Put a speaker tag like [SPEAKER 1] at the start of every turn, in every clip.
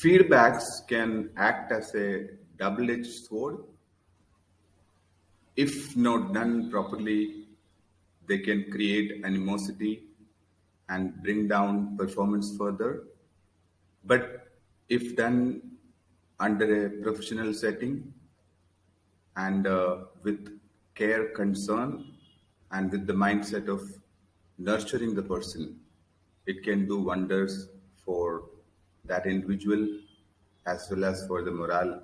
[SPEAKER 1] Feedbacks can act as a double-edged sword. If not done properly, they can create animosity and bring down performance further. But if done under a professional setting and with care, concern, and with the mindset of nurturing the person, it can do wonders for that individual as well as for the morale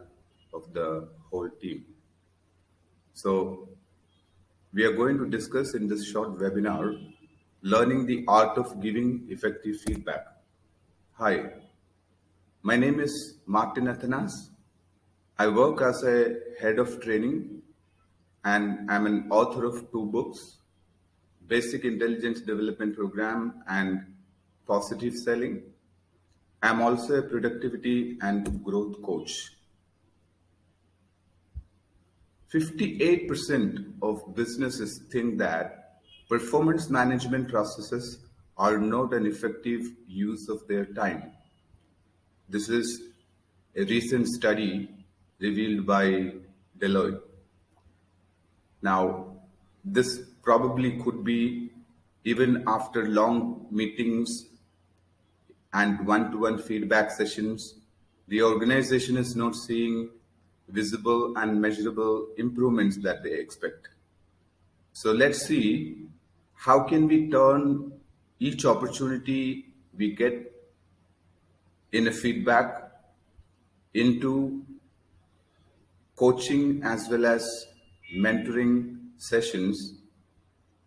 [SPEAKER 1] of the whole team. So, we are going to discuss in this short webinar learning the art of giving effective feedback. Hi, my name is Martin Athanas. I work as a head of training and I'm an author of two books, Basic Intelligence Development Program and Positive Selling. I'm also a productivity and growth coach. 58% of businesses think that performance management processes are not an effective use of their time. This is a recent study revealed by Deloitte. Now, this probably could be even after long meetings and one-to-one feedback sessions, the organization is not seeing visible and measurable improvements that they expect. So let's see how can we turn each opportunity we get in a feedback into coaching as well as mentoring sessions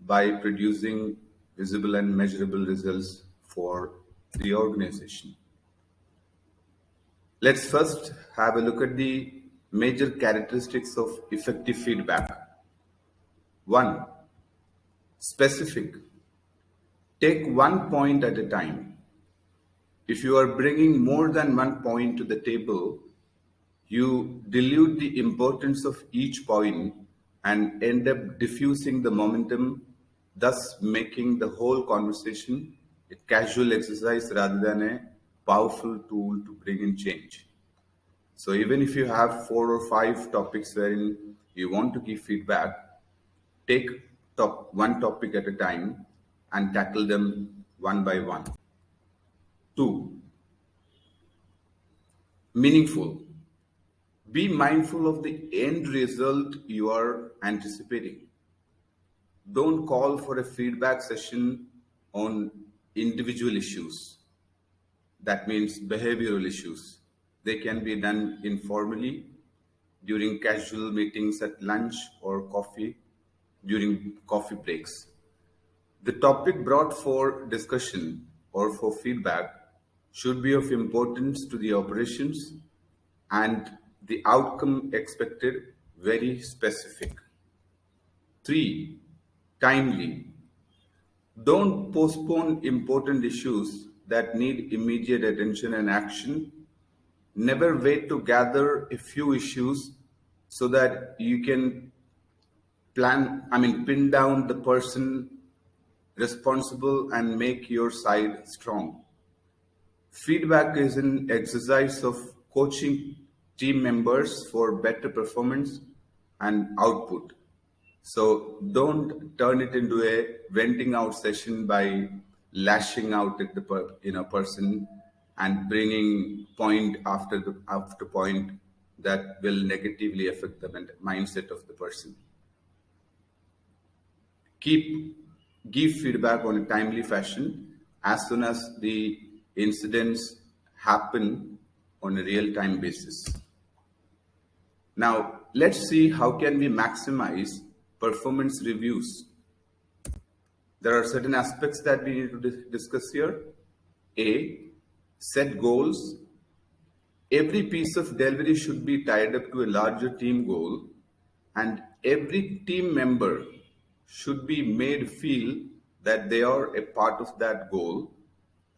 [SPEAKER 1] by producing visible and measurable results for the organization. Let's first have a look at the major characteristics of effective feedback. 1. Specific. Take one point at a time. If you are bringing more than one point to the table, you dilute the importance of each point and end up diffusing the momentum, thus making the whole conversation a casual exercise rather than a powerful tool to bring in change. So even if you have 4 or 5 topics wherein you want to give feedback, take one topic at a time and tackle them one by one. 2. Meaningful. Be mindful of the end result you are anticipating. Don't call for a feedback session on individual issues. That means behavioral issues. They can be done informally during casual meetings at lunch or coffee, during coffee breaks. The topic brought for discussion or for feedback should be of importance to the operations and the outcome expected very specific. 3. Timely. Don't postpone important issues that need immediate attention and action. Never wait to gather a few issues so that you can pin down the person responsible and make your side strong. Feedback is an exercise of coaching team members for better performance and output. So don't turn it into a venting out session by lashing out at the person and bringing point after point that will negatively affect the mindset of the person. Give feedback on a timely fashion as soon as the incidents happen on a real-time basis. Now, let's see how can we maximize performance reviews. There are certain aspects that we need to discuss here. A, set goals. Every piece of delivery should be tied up to a larger team goal, and every team member should be made feel that they are a part of that goal,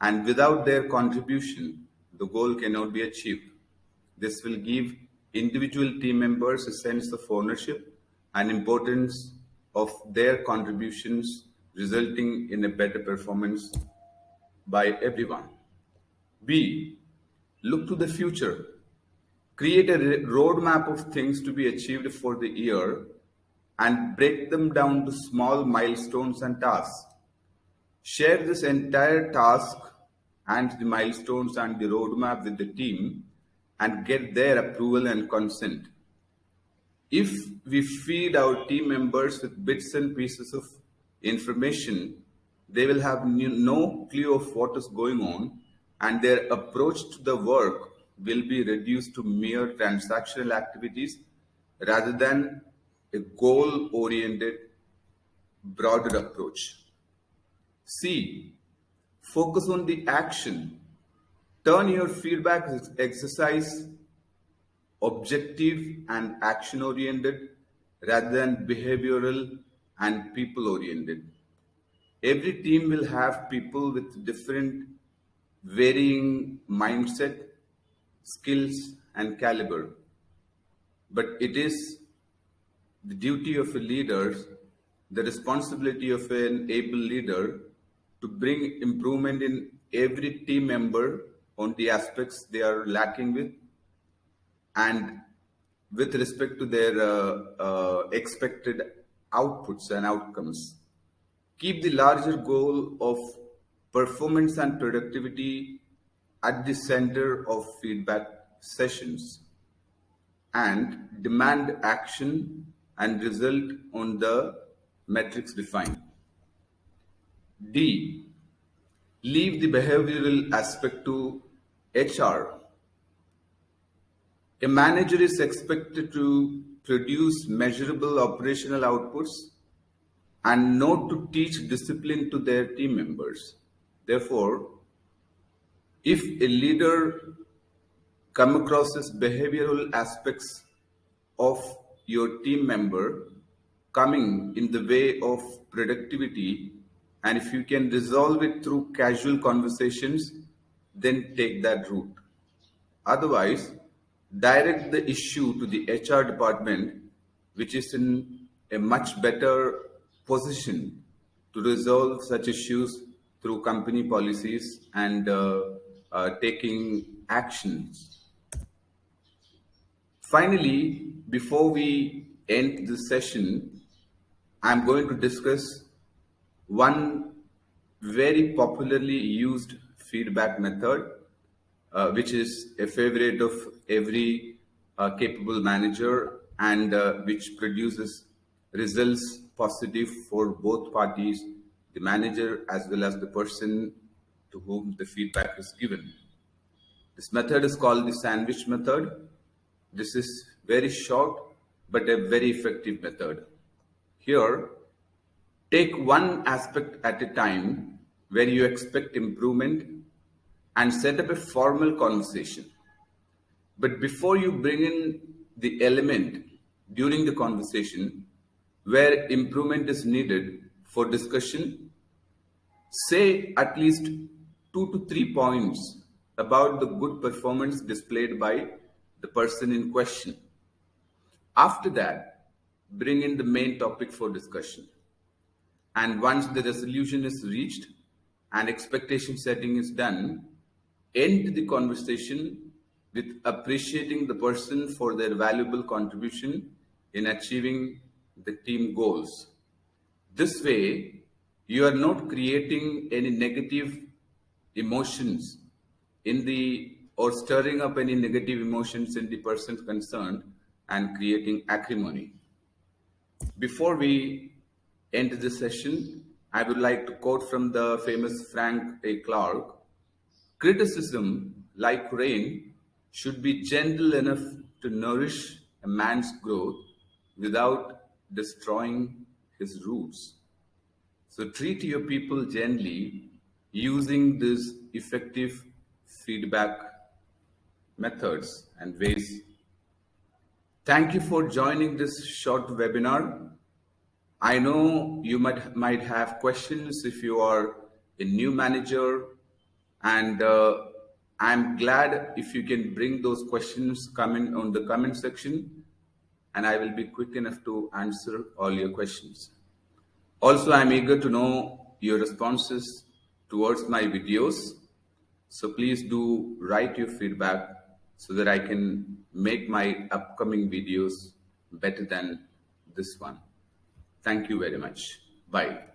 [SPEAKER 1] and without their contribution, the goal cannot be achieved. This will give individual team members a sense of ownership and importance of their contributions, resulting in a better performance by everyone. B, Look to the future. Create a roadmap of things to be achieved for the year and break them down to small milestones and tasks. Share this entire task and the milestones and the roadmap with the team and get their approval and consent. If we feed our team members with bits and pieces of information, they will have no clue of what is going on, and their approach to the work will be reduced to mere transactional activities rather than a goal oriented, broader approach. C. Focus on the action. Turn your feedback exercise objective and action oriented rather than behavioral and people oriented. Every team will have people with different varying mindset, skills and caliber, but it is the duty of a leader, the responsibility of an able leader to bring improvement in every team member on the aspects they are lacking with and with respect to their expected outputs and outcomes. Keep the larger goal of performance and productivity at the center of feedback sessions and demand action and result on the metrics defined. D. Leave the behavioral aspect to HR. A manager is expected to produce measurable operational outputs and not to teach discipline to their team members. Therefore, if a leader come across as behavioral aspects of your team member coming in the way of productivity, and if you can resolve it through casual conversations, then take that route. Otherwise, direct the issue to the HR department, which is in a much better position to resolve such issues through company policies and taking actions. Finally, before we end this session, I'm going to discuss one very popularly used feedback method, which is a favorite of every capable manager and which produces results positive for both parties, the manager as well as the person to whom the feedback is given. This method is called the sandwich method. This is very short but a very effective method. Here, take one aspect at a time where you expect improvement and set up a formal conversation. But before you bring in the element during the conversation where improvement is needed for discussion, say at least 2 to 3 points about the good performance displayed by the person in question. After that, bring in the main topic for discussion. And once the resolution is reached and expectation setting is done, end the conversation with appreciating the person for their valuable contribution in achieving the team goals. This way, you are not creating any negative emotions in the or stirring up any negative emotions in the person concerned and creating acrimony. Before we end this session, I would like to quote from the famous Frank A. Clark. Criticism, like rain, should be gentle enough to nourish a man's growth without destroying his roots. So treat your people gently using these effective feedback methods and ways. Thank you for joining this short webinar. I know you might have questions if you are a new manager, and I'm glad if you can bring those questions comment on the comment section, and I will be quick enough to answer all your questions. Also, I'm eager to know your responses towards my videos. So please do write your feedback so that I can make my upcoming videos better than this one. Thank you very much. Bye.